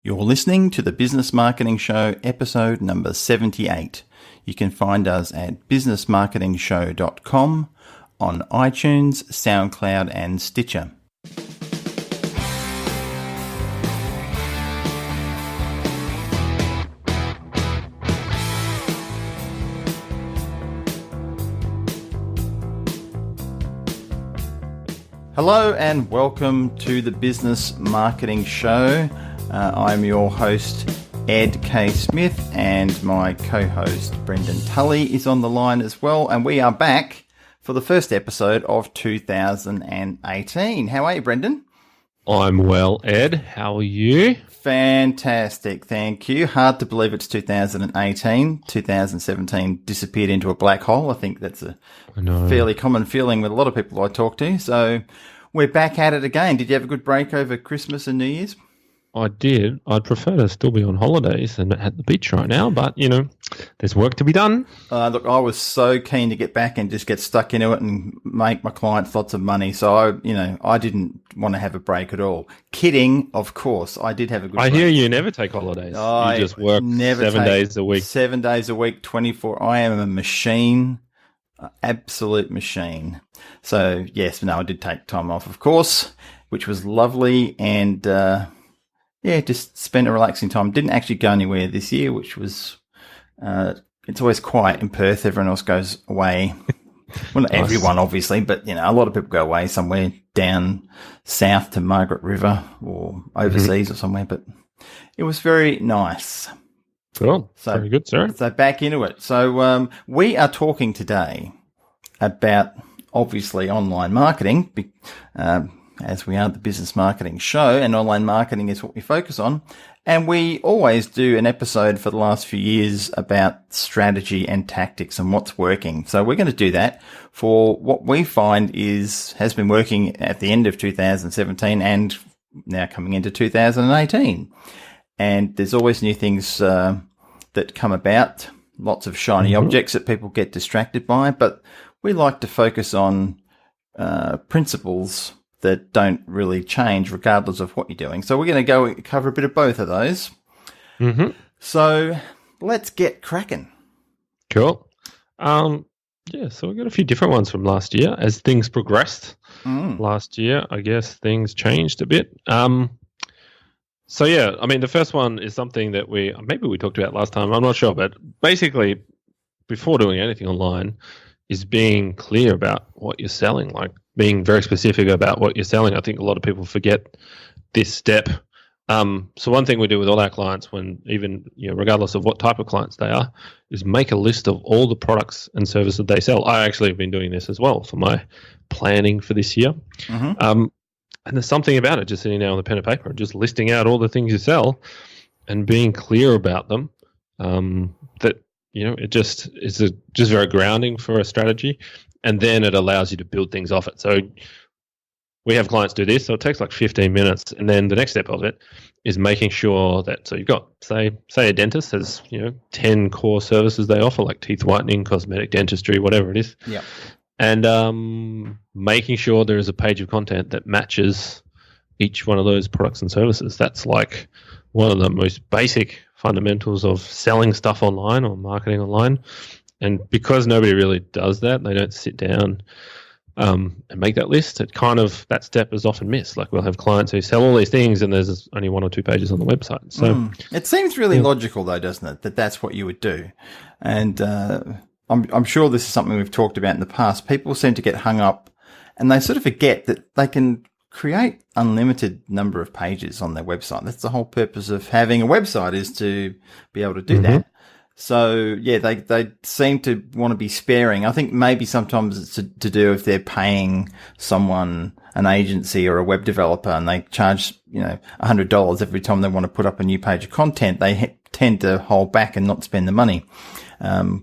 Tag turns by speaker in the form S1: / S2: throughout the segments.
S1: You're listening to the Business Marketing Show, episode number 78. You can find us at businessmarketingshow.com, on iTunes, SoundCloud, and Stitcher. Hello and welcome to the Business Marketing Show. I'm your host, Ed Keay-Smith, and my co-host, Brendan Tully, is on the line as well. And we are back for the first episode of 2018. How are you, Brendan?
S2: I'm well, Ed. How are you?
S1: Fantastic, thank you. Hard to believe it's 2018. 2017 disappeared into a black hole. I think that's a fairly common feeling with a lot of people I talk to. So we're back at it again. Did you have a good break over Christmas and New Year's?
S2: I did. I'd prefer to still be on holidays than at the beach right now, but, there's work to be done.
S1: Look, I was so keen to get back and just get stuck into it and make my clients lots of money. So, I didn't want to have a break at all. Kidding, of course. I did have a good break.
S2: I hear you never take holidays. You just work 7 days a week.
S1: 7 days a week, 24. I am a machine, absolute machine. So, yes, I did take time off, of course, which was lovely. And, just spent a relaxing time. Didn't actually go anywhere this year, which was, it's always quiet in Perth. Everyone else goes away. Well, not everyone, obviously, but, a lot of people go away somewhere down south to Margaret River or overseas or somewhere, but it was very nice.
S2: Cool. So, very good, sir.
S1: So back into it. So, we are talking today about, obviously, online marketing, as we are the Business Marketing Show, and online marketing is what we focus on. And we always do an episode for the last few years about strategy and tactics and what's working. So we're going to do that for what we find has been working at the end of 2017 and now coming into 2018. And there's always new things that come about, lots of shiny objects that people get distracted by, but we like to focus on principles that don't really change regardless of what you're doing. So we're going to go cover a bit of both of those.
S2: Mm-hmm.
S1: So let's get cracking.
S2: Cool. So we got a few different ones from last year. As things progressed last year, I guess things changed a bit. The first one is something that maybe we talked about last time. I'm not sure, but basically before doing anything online is being clear about what you're selling, like being very specific about what you're selling. I think a lot of people forget this step. So one thing we do with all our clients, when even regardless of what type of clients they are, is make a list of all the products and services they sell. I actually have been doing this as well for my planning for this year. And there's something about it, just sitting down with a pen and paper and just listing out all the things you sell and being clear about them. It just is just very grounding for a strategy, and then it allows you to build things off it. So we have clients do this, so it takes like 15 minutes, and then the next step of it is making sure that, so you've got, say a dentist has, 10 core services they offer, like teeth whitening, cosmetic dentistry, whatever it is.
S1: Yeah.
S2: And making sure there is a page of content that matches each one of those products and services. That's like one of the most basic fundamentals of selling stuff online or marketing online. And because nobody really does that, they don't sit down and make that list. That step is often missed. Like we'll have clients who sell all these things and there's only 1 or 2 pages on the website. So
S1: it seems really logical though, doesn't it? That's what you would do. And I'm sure this is something we've talked about in the past. People seem to get hung up and they sort of forget that they can create unlimited number of pages on their website. That's the whole purpose of having a website, is to be able to do that. So they seem to want to be sparing. I think maybe sometimes it's to do if they're paying someone, an agency or a web developer, and they charge, $100 every time they want to put up a new page of content. They tend to hold back and not spend the money,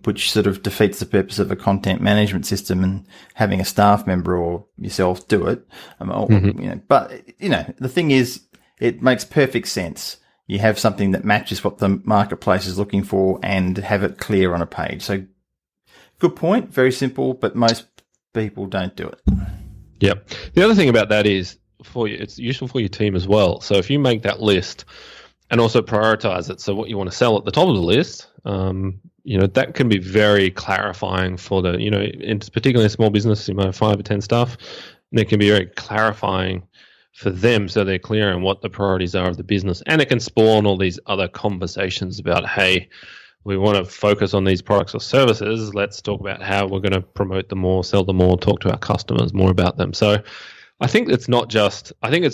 S1: which sort of defeats the purpose of a content management system and having a staff member or yourself do it. But the thing is, it makes perfect sense. You have something that matches what the marketplace is looking for and have it clear on a page. So good point. Very simple, but most people don't do it.
S2: Yep. The other thing about that is it's useful for your team as well. So if you make that list and also prioritize it. So what you want to sell at the top of the list, that can be very clarifying for the, it's particularly a small business, 5 or 10 staff, and it can be very clarifying for them so they're clear on what the priorities are of the business. And it can spawn all these other conversations about, hey, we want to focus on these products or services. Let's talk about how we're going to promote them more, sell them more, talk to our customers more about them. So I think it's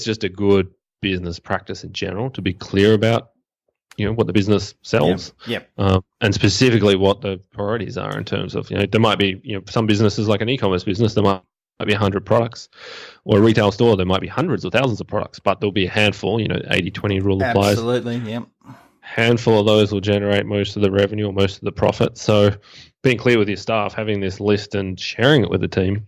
S2: just a good business practice in general to be clear about, what the business sells.
S1: Yep.
S2: And specifically what the priorities are in terms of, there might be, some businesses like an e-commerce business, there might be 100 products, or a retail store, there might be hundreds or thousands of products, but there'll be a handful, 80-20 rule applies.
S1: Absolutely, yep.
S2: Handful of those will generate most of the revenue or most of the profit. So being clear with your staff, having this list and sharing it with the team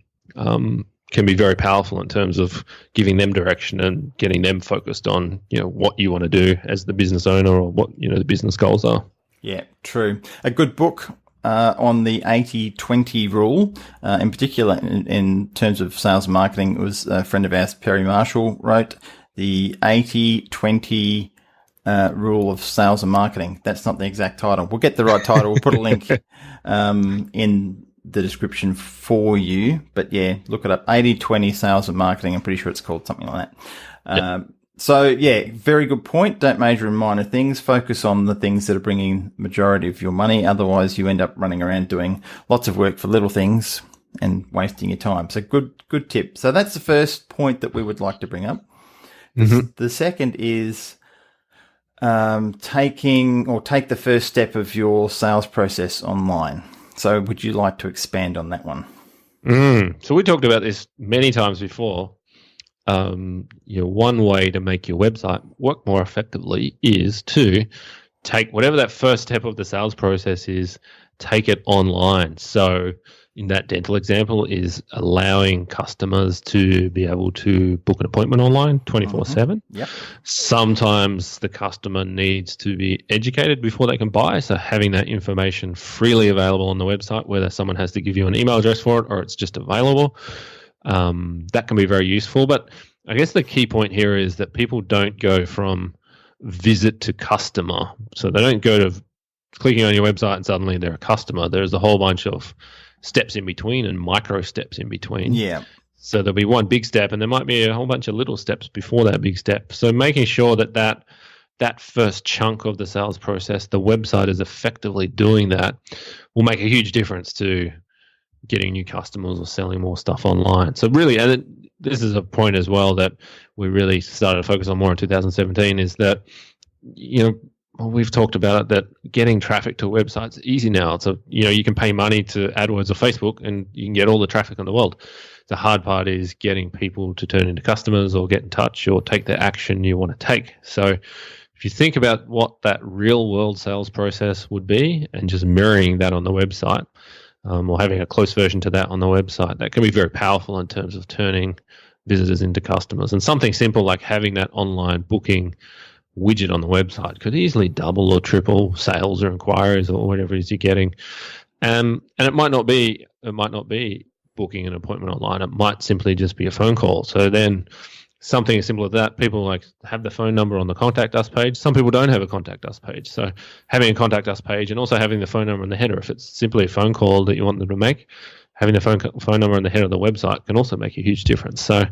S2: can be very powerful in terms of giving them direction and getting them focused on, what you want to do as the business owner or what, the business goals are.
S1: Yeah, true. A good book on the 80-20 rule, in particular in terms of sales and marketing, it was a friend of ours, Perry Marshall, wrote the 80-20 rule of sales and marketing. That's not the exact title. We'll get the right title. We'll put a link in the description for you. But yeah, look it up. 80-20 sales and marketing. I'm pretty sure it's called something like that.
S2: Yep.
S1: So yeah, very good point. Don't major in minor things. Focus on the things that are bringing majority of your money. Otherwise, you end up running around doing lots of work for little things and wasting your time. So good tip. So that's the first point that we would like to bring up. Mm-hmm. The second is take the first step of your sales process online. So would you like to expand on that one?
S2: So we talked about this many times before. One way to make your website work more effectively is to take whatever that first step of the sales process is, take it online. So in that dental example is allowing customers to be able to book an appointment online 24/7.
S1: Yep.
S2: Sometimes the customer needs to be educated before they can buy. So having that information freely available on the website, whether someone has to give you an email address for it or it's just available, that can be very useful. But I guess the key point here is that people don't go from visit to customer. So they don't go to clicking on your website and suddenly they're a customer. There's a whole bunch of steps in between and micro steps in between.
S1: Yeah.
S2: So there'll be one big step and there might be a whole bunch of little steps before that big step. So making sure that first chunk of the sales process, the website is effectively doing that, will make a huge difference to getting new customers or selling more stuff online. So really, and this is a point as well that we really started to focus on more in 2017, is that, we've talked about it, that getting traffic to a website's easy now. So, you can pay money to AdWords or Facebook and you can get all the traffic in the world. The hard part is getting people to turn into customers or get in touch or take the action you want to take. So if you think about what that real world sales process would be and just mirroring that on the website, or having a close version to that on the website, that can be very powerful in terms of turning visitors into customers. And something simple like having that online booking widget on the website could easily double or triple sales or inquiries or whatever it is you're getting. And it might not be booking an appointment online. It might simply just be a phone call. So then something as simple as that, people have the phone number on the contact us page. Some people don't have a contact us page. So having a contact us page and also having the phone number in the header, if it's simply a phone call that you want them to make, having the phone number in the header of the website can also make a huge difference. So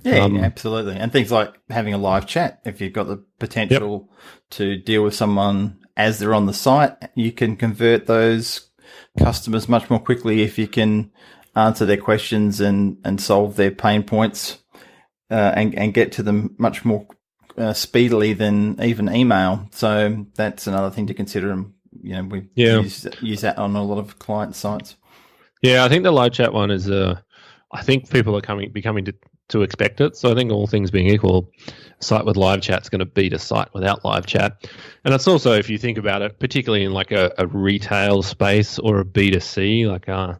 S1: yeah, absolutely. And things like having a live chat, if you've got the potential to deal with someone as they're on the site, you can convert those customers much more quickly if you can answer their questions and solve their pain points. And get to them much more speedily than even email. So that's another thing to consider. And we use that on a lot of client sites.
S2: Yeah, I think the live chat one is. I think people are becoming to expect it. So I think all things being equal, a site with live chat is going to beat a site without live chat. And it's also, if you think about it, particularly in like a retail space or a B2C, like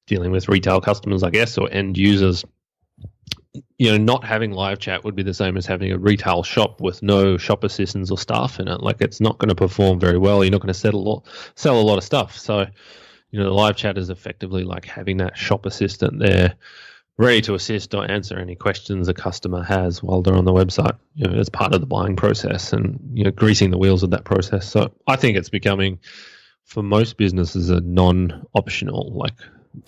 S2: dealing with retail customers, I guess, or end users. Not having live chat would be the same as having a retail shop with no shop assistants or staff in it. Like, it's not going to perform very well. You're not going to sell a lot of stuff. So, the live chat is effectively like having that shop assistant there ready to assist or answer any questions a customer has while they're on the website. As part of the buying process and greasing the wheels of that process. So I think it's becoming, for most businesses, a non-optional. Like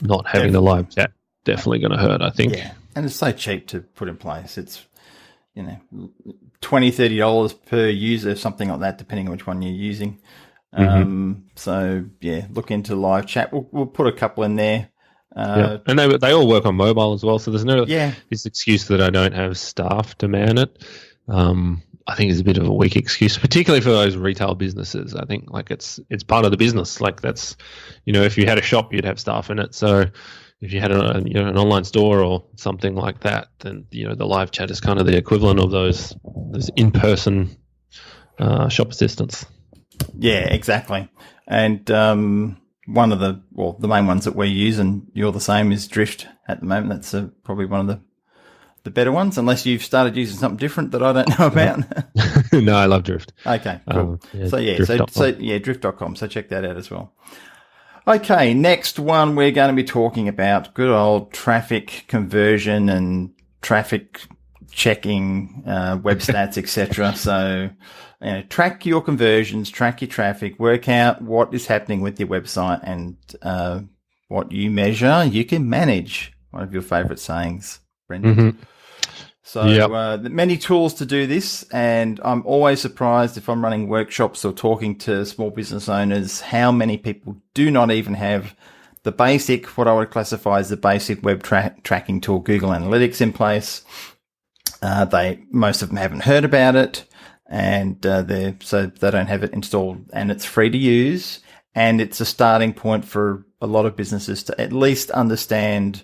S2: not having the live chat definitely going to hurt, I think.
S1: Yeah, and it's so cheap to put in place. It's $20-$30 per user, something like that, depending on which one you're using. So yeah, look into live chat. We'll put a couple in there.
S2: And they all work on mobile as well, so there's no this excuse that I don't have staff to man it. I think it's a bit of a weak excuse, particularly for those retail businesses. I think like it's part of the business. Like that's if you had a shop, you'd have staff in it. So if you had an online store or something like that, then the live chat is kind of the equivalent of those in-person shop assistants.
S1: Yeah, exactly. And one of the main ones that we use, and you're the same, is Drift at the moment. That's probably one of the better ones, unless you've started using something different that I don't know about.
S2: No, I love Drift.
S1: Okay, cool.
S2: Drift.com.
S1: So Drift.com. So check that out as well. Okay, next one we're going to be talking about good old traffic conversion and traffic checking, web stats, etc. So track your conversions, track your traffic, work out what is happening with your website, and what you measure, you can manage. One of your favourite sayings, Brendan. So many tools to do this, and I'm always surprised if I'm running workshops or talking to small business owners how many people do not even have the basic, what I would classify as the basic web tracking tool, Google Analytics, in place. Most of them haven't heard about it, and so they don't have it installed, and it's free to use, and it's a starting point for a lot of businesses to at least understand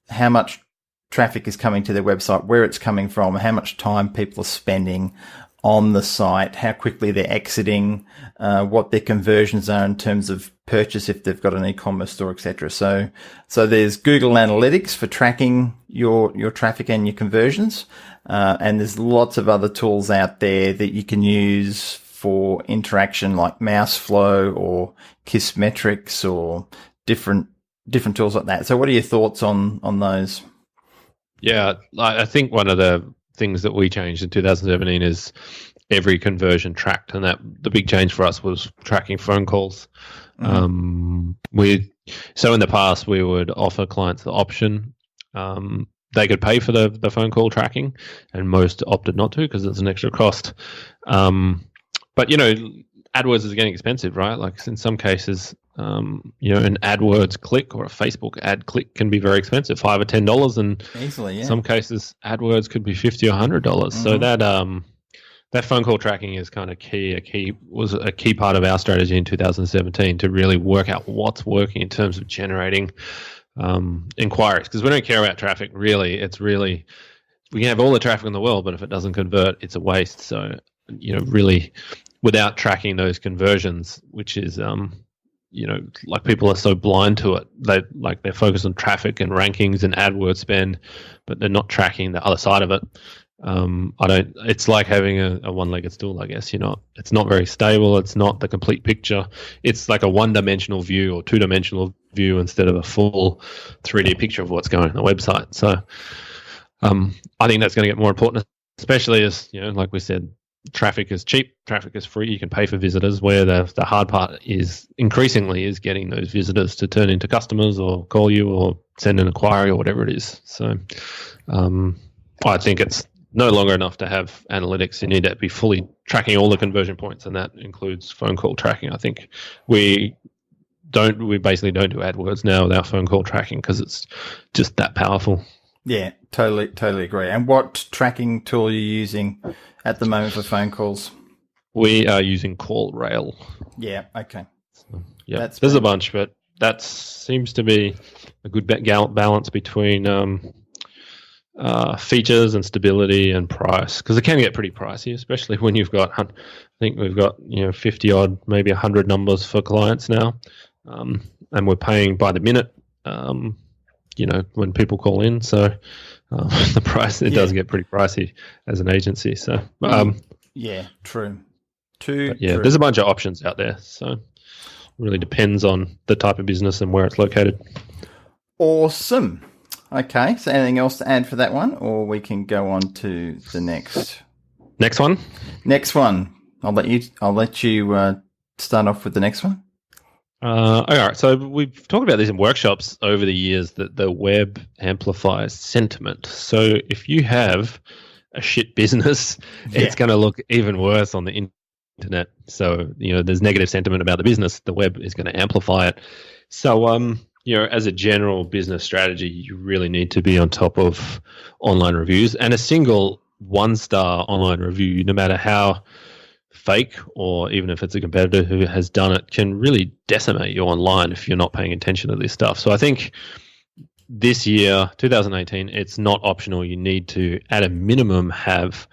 S1: how much traffic is coming to their website, where it's coming from, how much time people are spending on the site, how quickly they're exiting, what their conversions are in terms of purchase if they've got an e-commerce store, etc. So there's Google Analytics for tracking your traffic and your conversions, and there's lots of other tools out there that you can use for interaction, like Mouseflow or Keay-Smith or different tools like that. So what are your thoughts on those?
S2: Yeah, I think one of the things that we changed in 2017 is every conversion tracked, and that the big change for us was tracking phone calls. So in the past we would offer clients the option. They could pay for the phone call tracking, and most opted not to because it's an extra cost. But AdWords is getting expensive, right? Like in some cases, an AdWords click or a Facebook ad click can be very expensive, $5 or $10, and
S1: easily,
S2: some cases AdWords could be $50 or $100. So that phone call tracking is kind of was a key part of our strategy in 2017 to really work out what's working in terms of generating inquiries, because we don't care about traffic really. It's really, we can have all the traffic in the world, but if it doesn't convert, it's a waste. So really, without tracking those conversions, which is like people are so blind to it, they're focused on traffic and rankings and AdWords spend, but they're not tracking the other side of it. It's like having a one-legged stool, I guess. It's not very stable. It's not the complete picture. It's like a one-dimensional view or two-dimensional view instead of a full 3D picture of what's going on the website. So I think that's going to get more important, especially as like we said, traffic is cheap, traffic is free, you can pay for visitors, where the hard part is increasingly is getting those visitors to turn into customers or call you or send an inquiry or whatever it is. So I think it's no longer enough to have analytics. You need to be fully tracking all the conversion points, and that includes phone call tracking. I think we basically don't do AdWords now without phone call tracking because it's just that powerful.
S1: Yeah, totally agree. And what tracking tool are you using at the moment for phone calls?
S2: We are using CallRail.
S1: Yeah, okay.
S2: So, there's a bunch, but that seems to be a good balance between features and stability and price, because it can get pretty pricey, especially when you've got, I think we've got 50 odd, maybe 100 numbers for clients now, and we're paying by the minute. When people call in, so the price does get pretty pricey as an agency. So
S1: true.
S2: True. There's a bunch of options out there, so it really depends on the type of business and where it's located.
S1: Awesome. Okay, so anything else to add for that one, or we can go on to the next
S2: one.
S1: Next one. I'll let you start off with the next one.
S2: All right. So we've talked about this in workshops over the years, that the web amplifies sentiment. So if you have a shit business, it's going to look even worse on the internet. So, there's negative sentiment about the business. The web is going to amplify it. So, as a general business strategy, you really need to be on top of online reviews, and a single 1-star online review, no matter how fake or even if it's a competitor who has done it, can really decimate you online if you're not paying attention to this stuff. So I think this year, 2018, it's not optional. You need to, at a minimum, have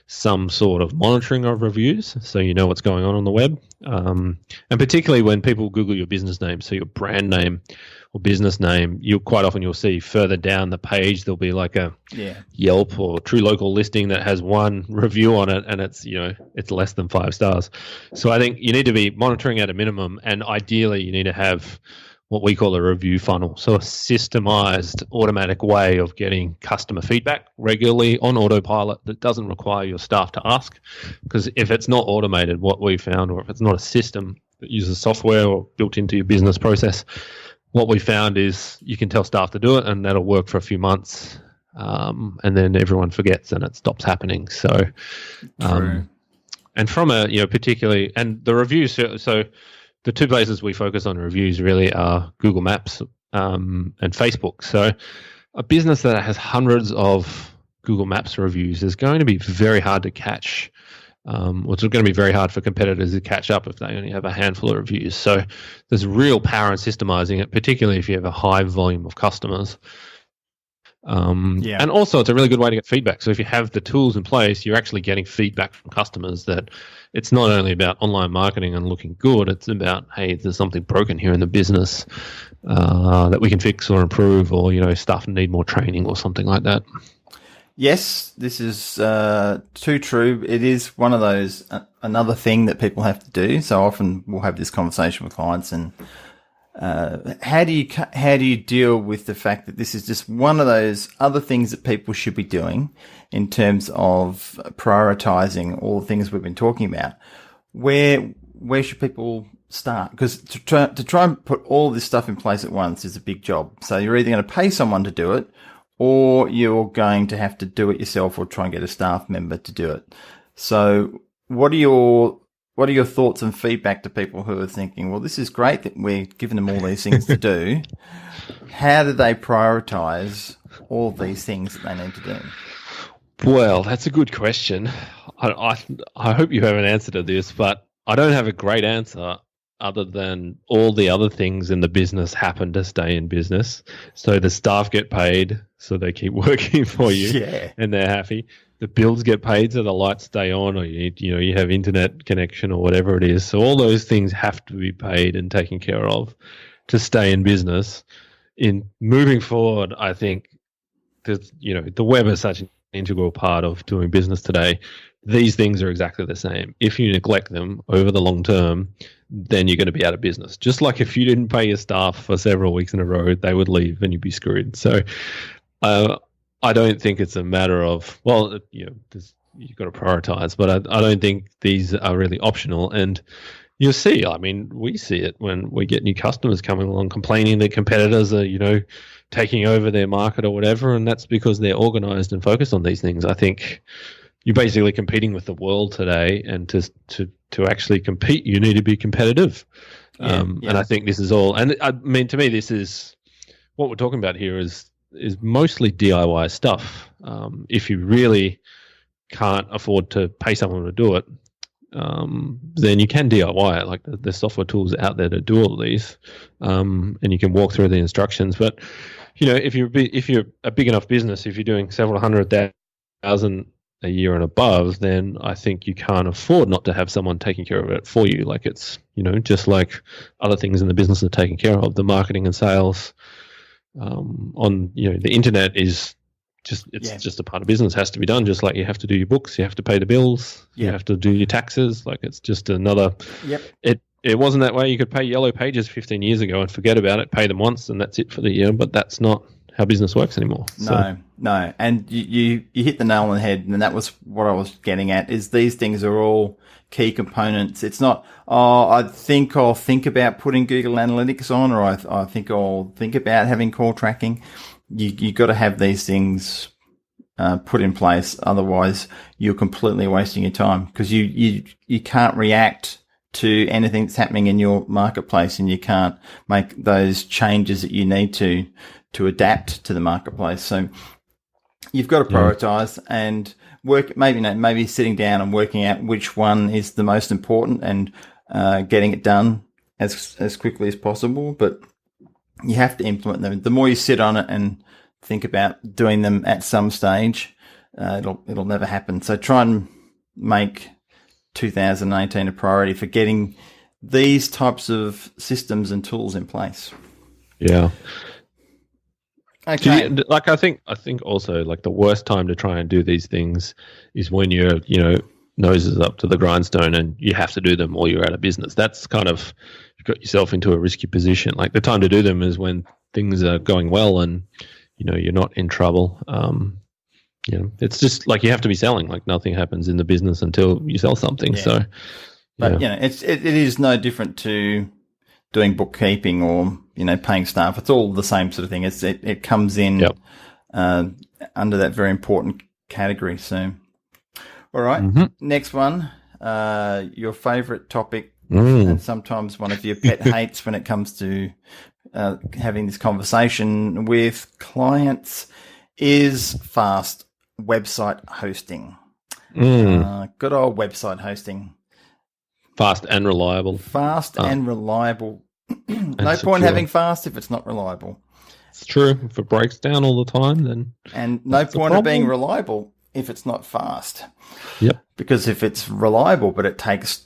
S2: some sort of monitoring of reviews so you know what's going on the web. And particularly when people Google your business name, so your brand name or business name, you'll see further down the page there'll be like a Yelp or True Local listing that has one review on it, and it's less than 5 stars. So I think you need to be monitoring at a minimum, and ideally you need to have what we call a review funnel, so a systemized automatic way of getting customer feedback regularly on autopilot that doesn't require your staff to ask. Because if it's not automated, what we found, or if it's not a system that uses software or built into your business process, what we found is you can tell staff to do it and that'll work for a few months, and then everyone forgets and it stops happening. So and from a particularly, and the reviews, so the two places we focus on reviews really are Google Maps and Facebook. So a business that has hundreds of Google Maps reviews is going to be very hard to catch. It's going to be very hard for competitors to catch up if they only have a handful of reviews. So there's real power in systemizing it, particularly if you have a high volume of customers. And also it's a really good way to get feedback. So if you have the tools in place, you're actually getting feedback from customers that it's not only about online marketing and looking good, it's about, hey, there's something broken here in the business that we can fix or improve, or, staff need more training or something like that.
S1: Yes, this is too true. It is one of those, another thing that people have to do. So often we'll have this conversation with clients, and how do you deal with the fact that this is just one of those other things that people should be doing in terms of prioritizing all the things we've been talking about? Where should people start? Because to try and put all this stuff in place at once is a big job. So you're either going to pay someone to do it, or you're going to have to do it yourself or try and get a staff member to do it. So what are your thoughts and feedback to people who are thinking, well, this is great that we're giving them all these things to do. How do they prioritize all these things that they need to do?
S2: Well, that's a good question. I hope you have an answer to this, but I don't have a great answer other than all the other things in the business happen to stay in business. So the staff get paid, so they keep working for you, and they're happy. The bills get paid, so the lights stay on, or you have internet connection or whatever it is. So all those things have to be paid and taken care of to stay in business. In moving forward, I think that the web is such an integral part of doing business today. These things are exactly the same. If you neglect them over the long term, then you're going to be out of business. Just like if you didn't pay your staff for several weeks in a row, they would leave and you'd be screwed. So I don't think it's a matter of, you've got to prioritize, but I don't think these are really optional. And you'll see, we see it when we get new customers coming along complaining that competitors are, taking over their market or whatever, and that's because they're organized and focused on these things. I think you're basically competing with the world today, and to actually compete, you need to be competitive. And I think this is all, and to me, this is what we're talking about here is mostly DIY stuff. If you really can't afford to pay someone to do it, then you can DIY it. Like the software tools out there to do all of these, and you can walk through the instructions. But if you're a big enough business, if you're doing several 100,000 a year and above, then I think you can't afford not to have someone taking care of it for you. Like it's just like other things in the business are taken care of. The marketing and sales on the internet is just a part of business, has to be done, just like you have to do your books, you have to pay the bills, you have to do your taxes. Like it's just another it wasn't that way. You could pay Yellow Pages 15 years ago and forget about it, pay them once and that's it for the year, but that's not how business works anymore.
S1: No. And you hit the nail on the head, and that was what I was getting at, is these things are all key components. It's not, I think I'll think about putting Google Analytics on, or I think I'll think about having call tracking. You got to have these things put in place. Otherwise, you're completely wasting your time, because you can't react to anything that's happening in your marketplace, and you can't make those changes that you need to adapt to the marketplace. So you've got to prioritize and work, maybe sitting down and working out which one is the most important, and getting it done as quickly as possible. But you have to implement them. The more you sit on it and think about doing them at some stage, it'll never happen. So try and make 2018 a priority for getting these types of systems and tools in place.
S2: Yeah.
S1: Okay.
S2: I think also, like, the worst time to try and do these things is when you're, nose is up to the grindstone and you have to do them or you're out of business. That's kind of, you've got yourself into a risky position. Like, the time to do them is when things are going well and, you're not in trouble. It's just like you have to be selling. Like, nothing happens in the business until you sell something. Yeah. So,
S1: but it is no different to doing bookkeeping or paying staff. It's all the same sort of thing. It comes in under that very important category. So, all right, Next one, your favourite topic, and sometimes one of your pet hates when it comes to having this conversation with clients, is fast website hosting. Good old website hosting.
S2: Fast and reliable.
S1: And reliable. No point having fast if it's not reliable.
S2: It's true. If it breaks down all the time, then...
S1: And no point of being reliable if it's not fast.
S2: Yep.
S1: Because if it's reliable, but it takes,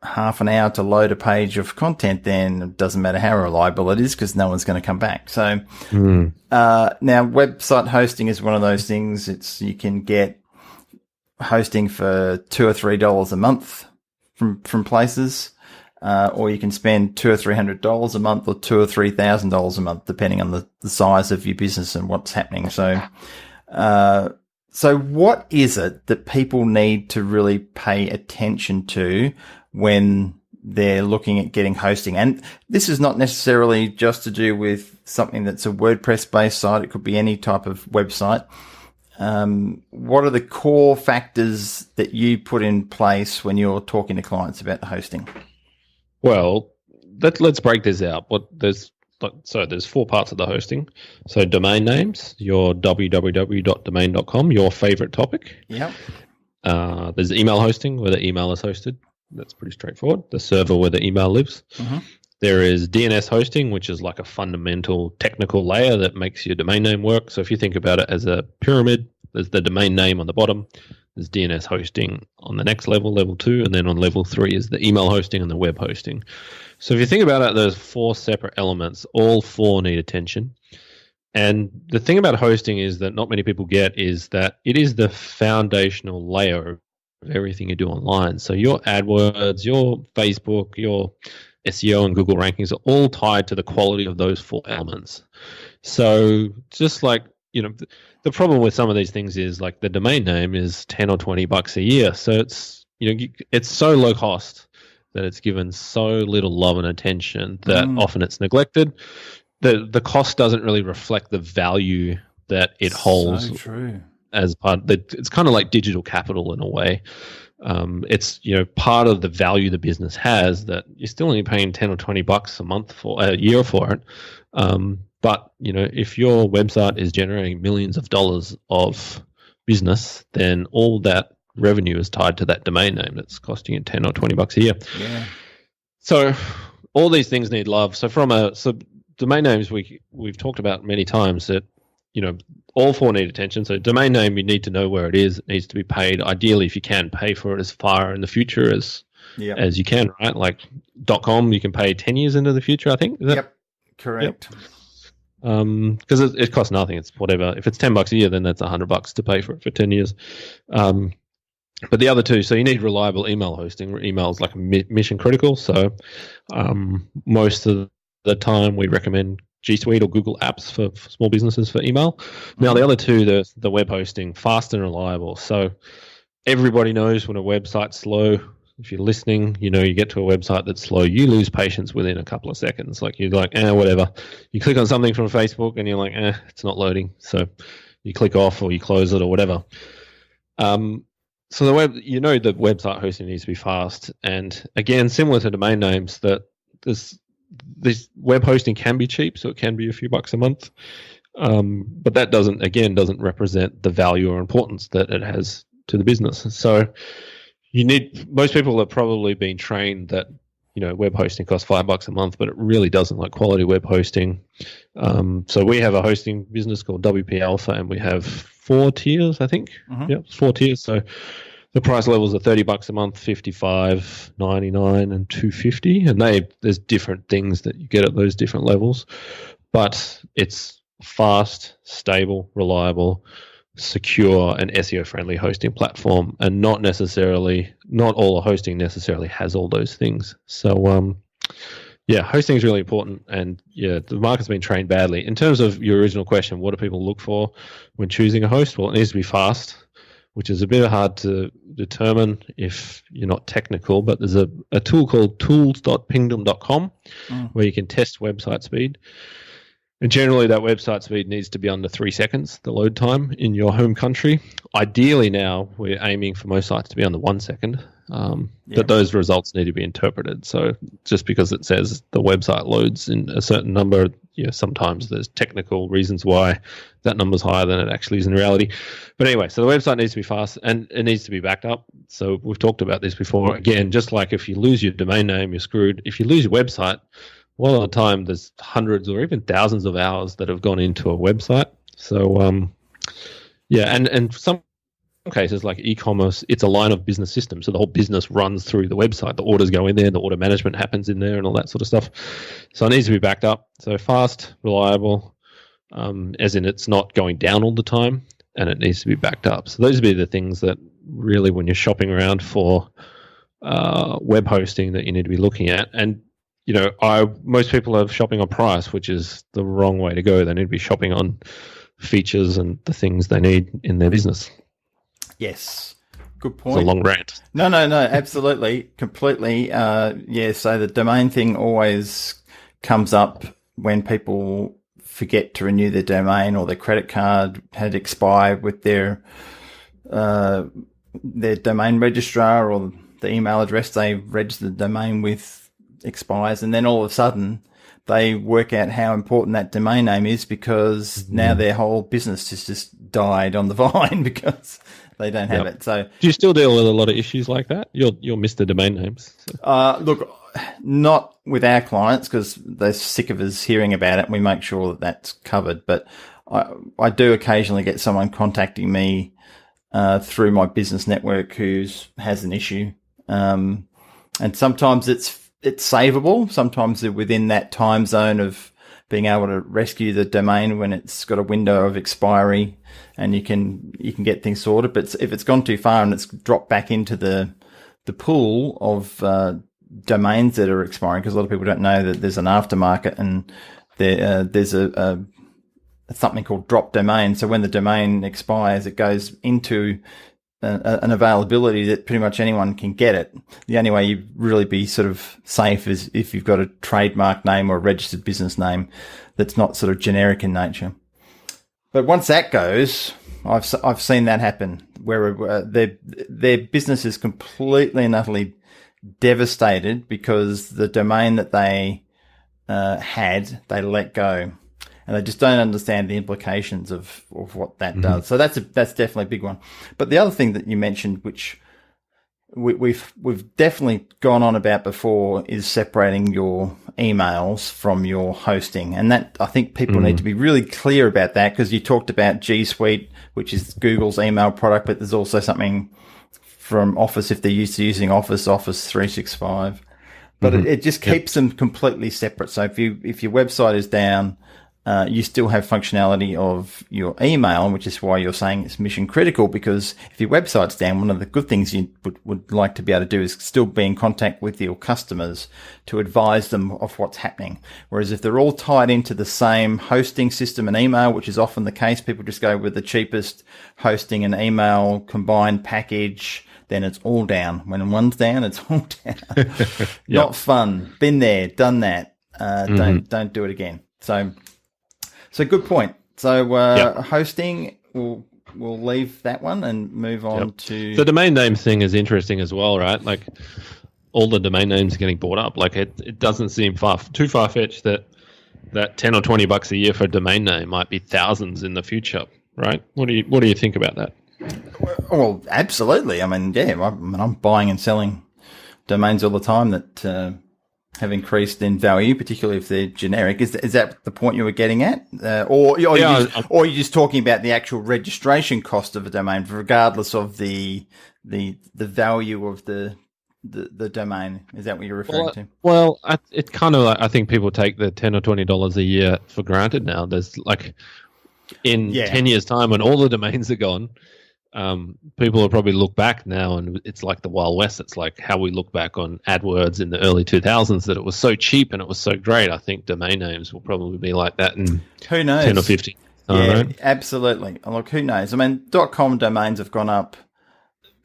S1: half an hour to load a page of content, then it doesn't matter how reliable it is, because no one's going to come back. So now website hosting is one of those things. You can get hosting for $2 or $3 a month from places, or you can spend $200 or $300 a month, or $2,000 or $3,000 a month, depending on the size of your business and what's happening. So, what is it that people need to really pay attention to when they're looking at getting hosting? And this is not necessarily just to do with something that's a WordPress-based site. It could be any type of website. What are the core factors that you put in place when you're talking to clients about the hosting?
S2: Well, let's break this out. There's 4 parts of the hosting. So domain names, your www.domain.com, your favorite topic.
S1: Yep.
S2: There's email hosting, where the email is hosted. That's pretty straightforward. The server where the email lives. Mm-hmm. There is DNS hosting, which is like a fundamental technical layer that makes your domain name work. So if you think about it as a pyramid, there's the domain name on the bottom. There's DNS hosting on the next level, level 2, and then on level 3 is the email hosting and the web hosting. So if you think about it, there's 4 separate elements. All 4 need attention. And the thing about hosting is that not many people get is that it is the foundational layer of everything you do online. So your AdWords, your Facebook, your SEO and Google rankings are all tied to the quality of those 4 elements. So just like, the problem with some of these things is, like, the domain name is $10 or $20 a year. So it's, it's so low cost that it's given so little love and attention that often it's neglected. The cost doesn't really reflect the value that it holds.
S1: So true.
S2: As part of it's kind of like digital capital in a way. It's part of the value the business has, that you're still only paying $10 or $20 a month for a year for it. But if your website is generating millions of dollars of business, then all that revenue is tied to that domain name that's costing you $10 or $20 a year. Yeah. So all these things need love. So domain names we've talked about many times that all 4 need attention. So domain name, you need to know where it is. It needs to be paid. Ideally, if you can, pay for it as far in the future as you can, right? Like .com, you can pay 10 years into the future, I think.
S1: Yep, correct.
S2: Yep. Because it costs nothing. It's whatever. If it's $10 a year, then that's $100 to pay for it for 10 years. But the other 2, so you need reliable email hosting. Email is like mission critical. So most of the time we recommend G Suite or Google Apps for small businesses for email. Now, the other two, the web hosting, fast and reliable. So everybody knows when a website's slow. If you're listening, you get to a website that's slow, you lose patience within a couple of seconds. Like you're like, whatever. You click on something from Facebook and you're like, it's not loading. So you click off or you close it or whatever. So the website hosting needs to be fast. And again, similar to domain names, that this web hosting can be cheap, so it can be a few bucks a month. But that doesn't represent the value or importance that it has to the business. So most people have probably been trained that, web hosting costs $5 a month, but it really doesn't, like quality web hosting. So we have a hosting business called WP Alpha, and we have 4 tiers, I think. Mm-hmm. Yep, 4 tiers. So the price levels are $30 a month, $55, $99, and $250. And there's different things that you get at those different levels, but it's fast, stable, reliable, secure, and SEO-friendly hosting platform, and not all hosting necessarily has all those things. So, hosting is really important, and the market's been trained badly. In terms of your original question, what do people look for when choosing a host? Well, it needs to be fast, which is a bit hard to determine if you're not technical, but there's a tool called tools.pingdom.com where you can test website speed. And generally, that website speed needs to be under 3 seconds, the load time in your home country. Ideally, now we're aiming for most sites to be under 1 second, but those results need to be interpreted. So just because it says the website loads in a certain number, sometimes there's technical reasons why that number's higher than it actually is in reality. But anyway, so the website needs to be fast and it needs to be backed up. So we've talked about this before. Again, just like if you lose your domain name, you're screwed. If you lose your website, a lot of the time, there's hundreds or even thousands of hours that have gone into a website. So, and some cases like e-commerce, it's a line of business system. So the whole business runs through the website. The orders go in there, the order management happens in there and all that sort of stuff. So it needs to be backed up. So fast, reliable, as in it's not going down all the time, and it needs to be backed up. So those would be the things that really, when you're shopping around for web hosting, that you need to be looking at. And most people are shopping on price, which is the wrong way to go. They need to be shopping on features and the things they need in their business.
S1: Yes. Good point.
S2: It's a long rant.
S1: No, absolutely. Completely. So the domain thing always comes up when people forget to renew their domain, or their credit card had expired with their domain registrar, or the email address they registered the domain with expires, and then all of a sudden they work out how important that domain name is, because now their whole business has just died on the vine because they don't have it. So
S2: do you still deal with a lot of issues like that? You'll miss the domain names. So.
S1: Look, not with our clients, because they're sick of us hearing about it, and we make sure that that's covered. But I do occasionally get someone contacting me through my business network who has an issue, and sometimes it's savable. Sometimes they're within that time zone of being able to rescue the domain when it's got a window of expiry, and you can get things sorted. But if it's gone too far and it's dropped back into the pool of domains that are expiring, because a lot of people don't know that there's an aftermarket, and there's a something called drop domain. So when the domain expires, it goes into an availability that pretty much anyone can get it. The only way you'd really be sort of safe is if you've got a trademark name or a registered business name that's not sort of generic in nature. But once that goes, I've seen that happen, where their business is completely and utterly devastated because the domain that they they let go. And they just don't understand the implications of what that does. So that's definitely a big one. But the other thing that you mentioned, which we've definitely gone on about before, is separating your emails from your hosting. And that, I think people need to be really clear about that, because you talked about G Suite, which is Google's email product, but there's also something from Office if they're used to using Office 365. But it just keeps them completely separate. So if your website is down, you still have functionality of your email, which is why you're saying it's mission critical, because if your website's down, one of the good things you would like to be able to do is still be in contact with your customers to advise them of what's happening. Whereas if they're all tied into the same hosting system and email, which is often the case, people just go with the cheapest hosting and email combined package, then it's all down. When one's down, it's all down. Yep. Not fun. Been there, done that. Don't do it again. So good point. So hosting, we'll leave that one and move on to...
S2: The domain name thing is interesting as well, right? Like all the domain names are getting bought up. Like it doesn't seem too far-fetched that $10 or $20 a year for a domain name might be thousands in the future, right? What do you think about that?
S1: Well, absolutely. I mean, I'm buying and selling domains all the time that have increased in value, particularly if they're generic. Is that the point you were getting at? Or you're just talking about the actual registration cost of a domain, regardless of the value of the domain? Is that what you're referring to?
S2: Well, it kind of like, I think people take the $10 or $20 a year for granted now. There's like in 10 years' time when all the domains are gone, people will probably look back now and it's like the Wild West. It's like how we look back on AdWords in the early 2000s, that it was so cheap and it was so great. I think domain names will probably be like that in
S1: who knows
S2: 10 or 15.
S1: Right? Absolutely. Look, who knows? I mean, .com domains have gone up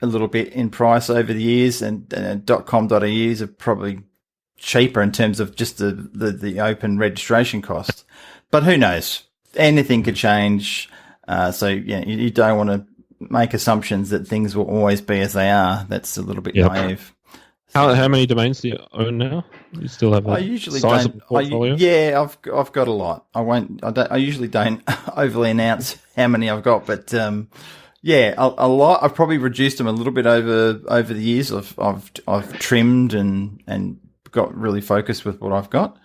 S1: a little bit in price over the years, and .com.au's are probably cheaper in terms of just the open registration costs. But who knows? Anything could change. So you don't want to make assumptions that things will always be as they are. That's a little bit naive.
S2: How many domains do you own now? You still have a sizable portfolio?
S1: I've got a lot. I usually don't overly announce how many I've got, but a lot. I've probably reduced them a little bit over the years. I've trimmed and got really focused with what I've got.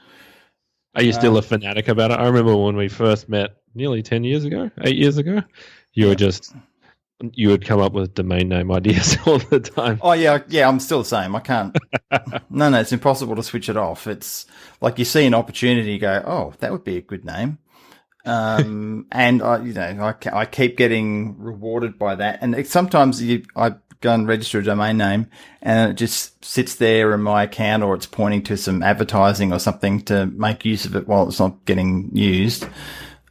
S2: Are you still a fanatic about it? I remember when we first met nearly 8 years ago, you would come up with domain name ideas all the time.
S1: Oh, yeah, I'm still the same. I can't. No, it's impossible to switch it off. It's like you see an opportunity, you go, oh, that would be a good name. And I keep getting rewarded by that. And sometimes I go and register a domain name and it just sits there in my account, or it's pointing to some advertising or something to make use of it while it's not getting used.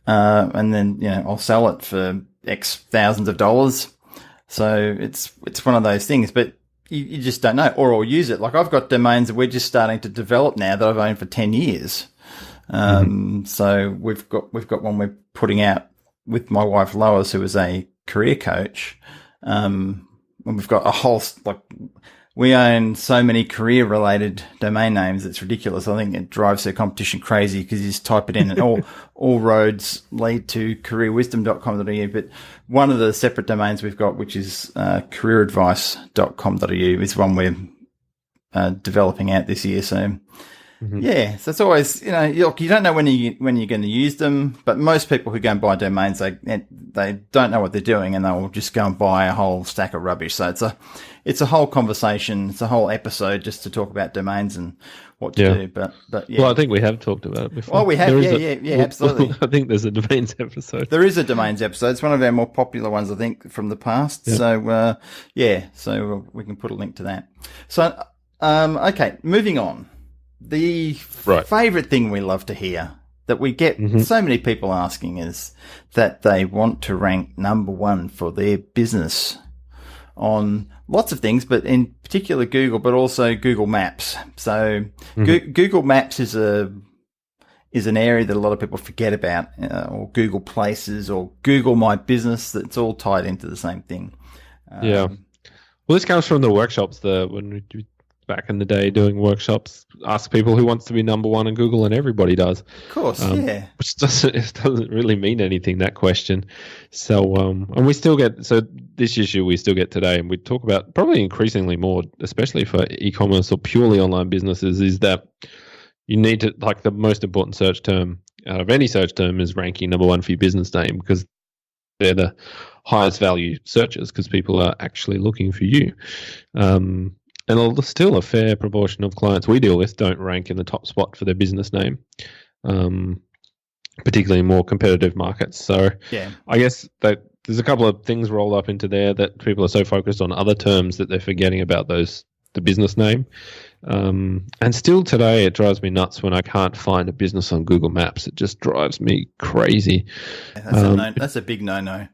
S1: And then, I'll sell it for X thousands of dollars. So it's one of those things, but you just don't know, or I'll use it. Like I've got domains that we're just starting to develop now that I've owned for 10 years. So we've got one we're putting out with my wife Lois, who is a career coach. And we've got a whole, we own so many career related domain names. It's ridiculous. I think it drives their competition crazy because you just type it in and all roads lead to careerwisdom.com.au. But one of the separate domains we've got, which is careeradvice.com.au, is one we're developing out this year. So so it's always, look, you don't know when you're going to use them, but most people who go and buy domains, they don't know what they're doing and they'll just go and buy a whole stack of rubbish. So it's a whole conversation. It's a whole episode just to talk about domains and what to do. But yeah.
S2: Well, I think we have talked about it before.
S1: Oh, we have. Absolutely.
S2: I think there's a domains episode.
S1: There is a domains episode. It's one of our more popular ones, I think, from the past. Yeah. So, we can put a link to that. So, okay, moving on. The favorite thing we love to hear that we get so many people asking is that they want to rank number one for their business on lots of things, but in particular Google, but also Google Maps. So Google Maps is an area that a lot of people forget about, or Google Places or Google My Business. That's all tied into the same thing.
S2: Well, this comes from the workshops. When we back in the day doing workshops, ask people who wants to be number one in Google, and everybody does.
S1: Of course,
S2: Which doesn't really mean anything, that question. So, and we still get, this issue we still get today, and we talk about probably increasingly more, especially for e-commerce or purely online businesses, is that you need to, like the most important search term out of any search term is ranking number one for your business name, because they're the highest value searches because people are actually looking for you. And still a fair proportion of clients we deal with don't rank in the top spot for their business name. And particularly in more competitive markets. So
S1: Yeah.
S2: I guess that there's a couple of things rolled up into there that people are so focused on other terms that they're forgetting about the business name. And still today, it drives me nuts when I can't find a business on Google Maps. It just drives me crazy.
S1: That's a big no-no.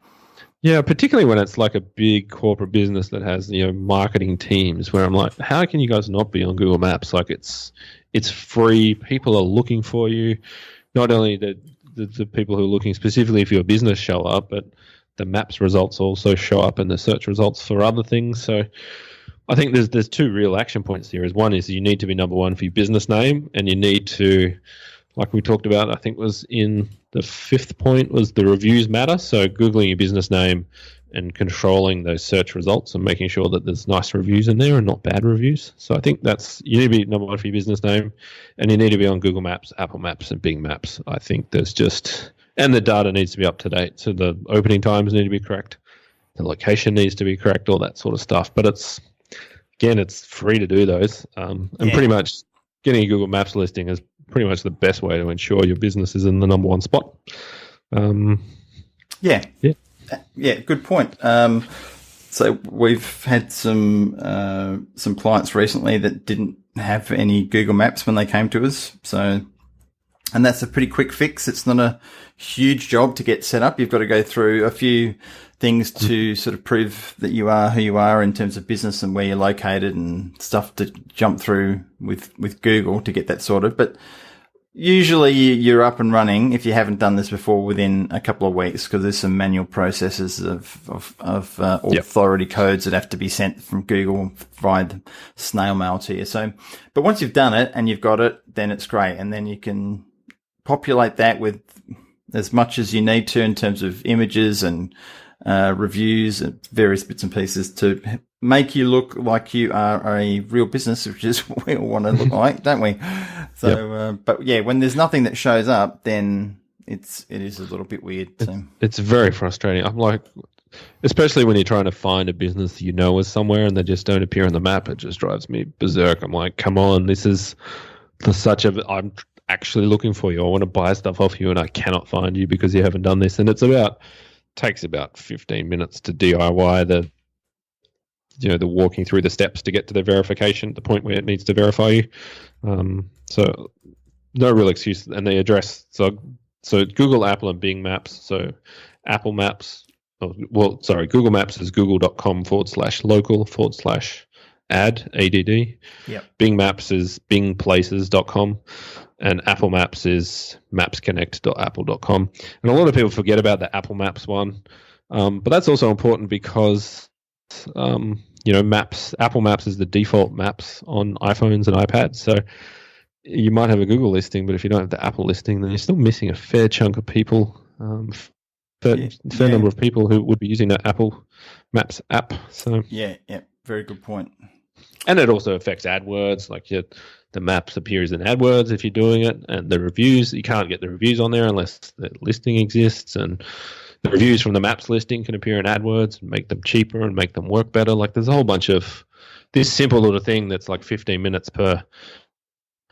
S2: Yeah, particularly when it's like a big corporate business that has, marketing teams where I'm like, how can you guys not be on Google Maps? Like it's free. People are looking for you. Not only the people who are looking specifically for your business show up, but the maps results also show up in the search results for other things. So I think there's two real action points here. One is you need to be number one for your business name, and you need to, like we talked about, I think was in the fifth point, was the reviews matter. So Googling your business name and controlling those search results and making sure that there's nice reviews in there and not bad reviews. So I think you need to be number one for your business name, and you need to be on Google Maps, Apple Maps, and Bing Maps. I think and the data needs to be up to date. So the opening times need to be correct. The location needs to be correct, all that sort of stuff. But it's free to do those. Pretty much getting a Google Maps listing is pretty much the best way to ensure your business is in the number one spot.
S1: Yeah, good point. So we've had some clients recently that didn't have any Google Maps when they came to us. So, and that's a pretty quick fix. It's not a huge job to get set up. You've got to go through a few things to sort of prove that you are who you are in terms of business and where you're located and stuff to jump through with Google to get that sorted. But usually you're up and running if you haven't done this before within a couple of weeks, because there's some manual processes of authority codes that have to be sent from Google via the snail mail to you. So, but once you've done it and you've got it, then it's great. And then you can populate that with as much as you need to in terms of images and reviews and various bits and pieces to make you look like you are a real business, which is what we all want to look like, don't we? So, but yeah, when there's nothing that shows up, then it is a little bit weird. So.
S2: It's very frustrating. I'm like, especially when you're trying to find a business is somewhere and they just don't appear on the map, it just drives me berserk. I'm like, come on, I'm actually looking for you. I want to buy stuff off you and I cannot find you because you haven't done this. And takes about 15 minutes to DIY the walking through the steps to get to the verification, the point where it needs to verify you. So no real excuse. And they address, so Google, Apple, and Bing Maps. So Apple Maps, Google Maps is google.com/local/add, ADD.
S1: Yep.
S2: Bing Maps is bingplaces.com. And Apple Maps is mapsconnect.apple.com. And a lot of people forget about the Apple Maps one. But that's also important because, Apple Maps is the default maps on iPhones and iPads. So you might have a Google listing, but if you don't have the Apple listing, then you're still missing a fair chunk of people, fair number of people who would be using the Apple Maps app. So
S1: yeah, very good point.
S2: And it also affects AdWords, like the maps appears in AdWords if you're doing it, and the reviews, you can't get the reviews on there unless the listing exists, and the reviews from the maps listing can appear in AdWords and make them cheaper and make them work better. Like there's a whole bunch of this simple little thing that's like 15 minutes per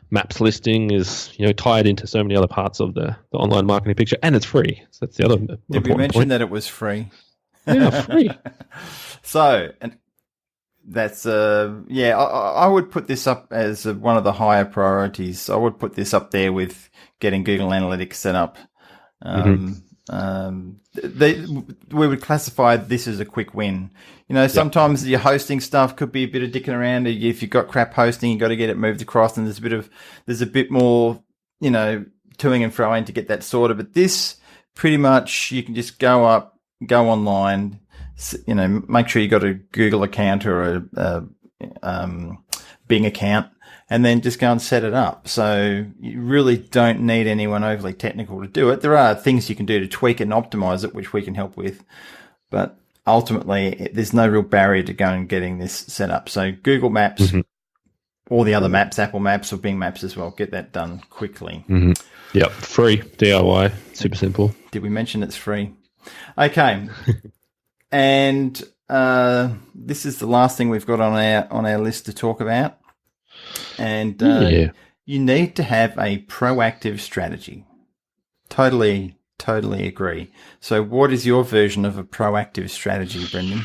S2: maps listing is tied into so many other parts of the online marketing picture, and it's free. So that's the other important point.
S1: Did we mention that it was free?
S2: Yeah, free.
S1: So, and that's I would put this up as one of the higher priorities. I would put this up there with getting Google Analytics set up. We would classify this as a quick win. Sometimes your hosting stuff could be a bit of dicking around. If you've got crap hosting, you've got to get it moved across, and there's a bit more, toing and froing to get that sorted. But this, pretty much, you can just go online, make sure you got a Google account or a Bing account, and then just go and set it up. So you really don't need anyone overly technical to do it. There are things you can do to tweak it and optimize it, which we can help with. But ultimately, there's no real barrier to going and getting this set up. So Google Maps, all the other maps, Apple Maps or Bing Maps as well, get that done quickly.
S2: Yep, free, DIY, super simple.
S1: Did we mention it's free? Okay. And this is the last thing we've got on our list to talk about. And you need to have a proactive strategy. Totally agree. So what is your version of a proactive strategy, Brendan?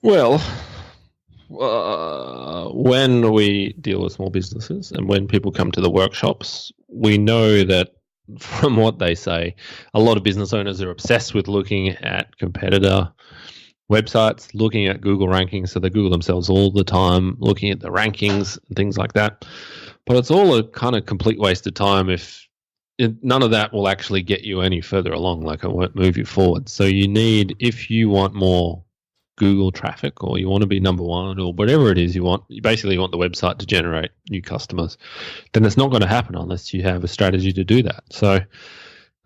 S2: Well, when we deal with small businesses and when people come to the workshops, we know that from what they say, a lot of business owners are obsessed with looking at competitor websites, looking at Google rankings. So they Google themselves all the time, looking at the rankings and things like that. But it's all a kind of complete waste of time if none of that will actually get you any further along. Like, it won't move you forward. So you need, if you want more Google traffic, or you want to be number one, or whatever it is you want, you basically want the website to generate new customers, then it's not going to happen unless you have a strategy to do that. So,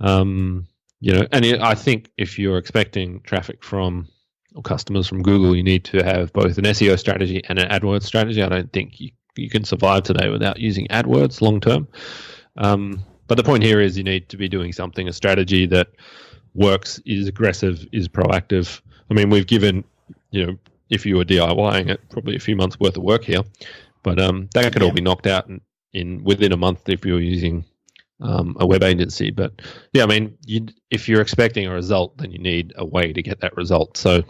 S2: and I think if you're expecting traffic from, or customers from Google, you need to have both an SEO strategy and an AdWords strategy. I don't think you can survive today without using AdWords long term. But the point here is you need to be doing something, a strategy that works, is aggressive, is proactive. I mean, we've given, if you were DIYing it, probably a few months worth of work here, but that could all be knocked out within a month if you're using a web agency. But yeah, I mean, if you're expecting a result, then you need a way to get that result. So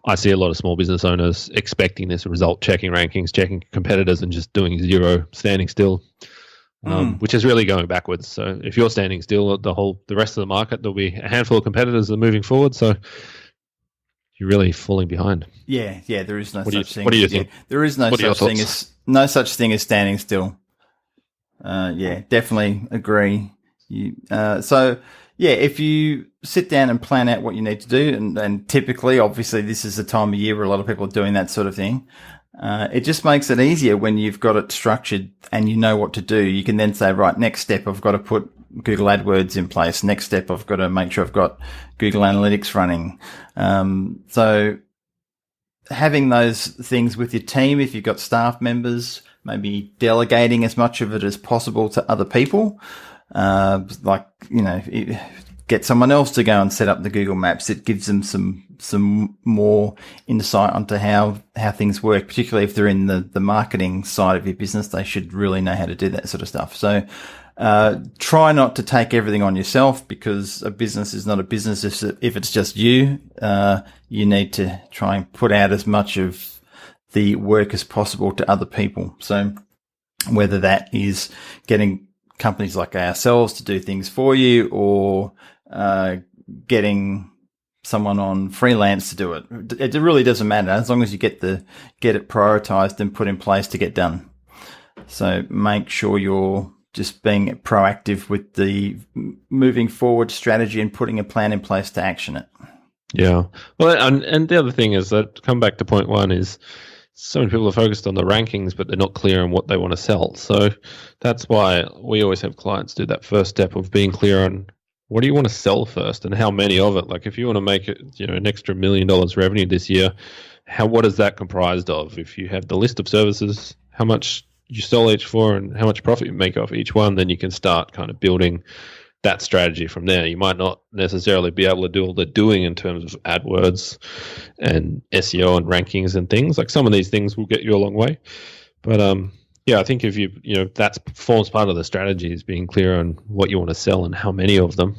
S2: I see a lot of small business owners expecting this result, checking rankings, checking competitors, and just doing zero, standing still. Which is really going backwards. So if you're standing still, the rest of the market, there'll be a handful of competitors that are moving forward. So you're really falling behind.
S1: Yeah. There is no such thing.
S2: What do you think?
S1: There is no such thing as standing still. Definitely agree. If you sit down and plan out what you need to do, and typically, obviously, this is the time of year where a lot of people are doing that sort of thing. It just makes it easier when you've got it structured and you know what to do. You can then say, right, next step, I've got to put Google AdWords in place. Next step, I've got to make sure I've got Google Analytics running. So having those things with your team, if you've got staff members, maybe delegating as much of it as possible to other people. Get someone else to go and set up the Google Maps. It gives them some more insight onto how things work, particularly if they're in the marketing side of your business. They should really know how to do that sort of stuff. So, try not to take everything on yourself, because a business is not a business if it's just you. You need to try and put out as much of the work as possible to other people. So whether that is getting companies like ourselves to do things for you, or getting someone on freelance to do it. It really doesn't matter as long as you get it prioritized and put in place to get done. So make sure you're just being proactive with the moving forward strategy and putting a plan in place to action it.
S2: Yeah. Well, and the other thing is that, come back to point one, is so many people are focused on the rankings, but they're not clear on what they want to sell. So that's why we always have clients do that first step of being clear on what do you want to sell first, and how many of it. Like, if you want to make it, an extra $1 million revenue this year, what is that comprised of? If you have the list of services, how much you sell each for, and how much profit you make off each one, then you can start kind of building that strategy from there. You might not necessarily be able to do all the doing in terms of AdWords and SEO and rankings and things. Like, some of these things will get you a long way. But I think if that forms part of the strategy, is being clear on what you want to sell and how many of them.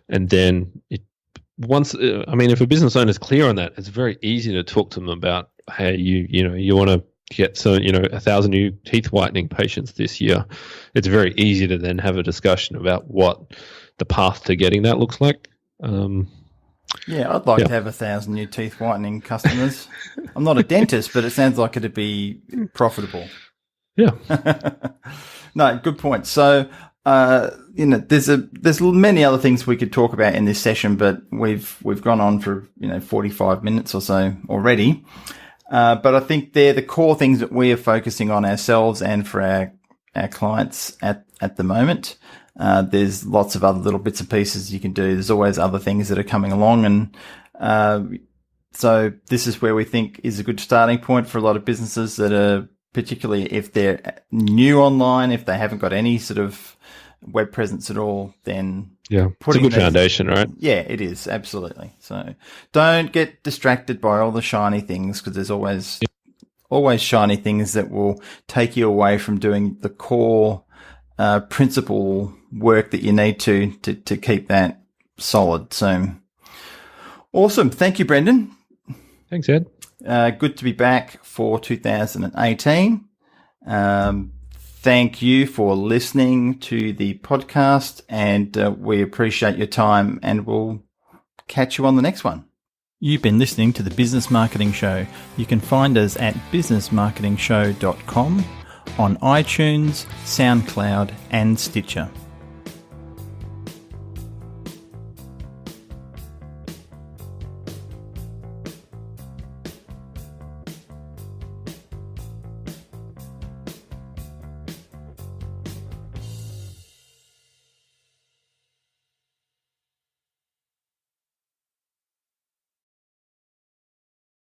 S2: And then if a business owner is clear on that, it's very easy to talk to them about, hey, you want to get 1,000 new teeth whitening patients this year. It's very easy to then have a discussion about what the path to getting that looks like.
S1: I'd like to have 1,000 new teeth whitening customers. I'm not a dentist, but it sounds like it'd be profitable.
S2: Yeah.
S1: No, good point. So, there's many other things we could talk about in this session, but we've gone on for 45 minutes or so already. But I think they're the core things that we are focusing on ourselves and for our clients at the moment. There's lots of other little bits and pieces you can do. There's always other things that are coming along. And so this is where we think is a good starting point for a lot of businesses that are, particularly if they're new online, if they haven't got any sort of web presence at all, then
S2: it's a good foundation, right?
S1: Yeah, it is, absolutely. So don't get distracted by all the shiny things, because there's always shiny things that will take you away from doing the core principle work that you need to keep that solid. So awesome. Thank you, Brendan.
S2: Thanks, Ed.
S1: Good to be back for 2018. Thank you for listening to the podcast, and we appreciate your time, and we'll catch you on the next one. You've been listening to the Business Marketing Show. You can find us at businessmarketingshow.com on iTunes, SoundCloud, and Stitcher.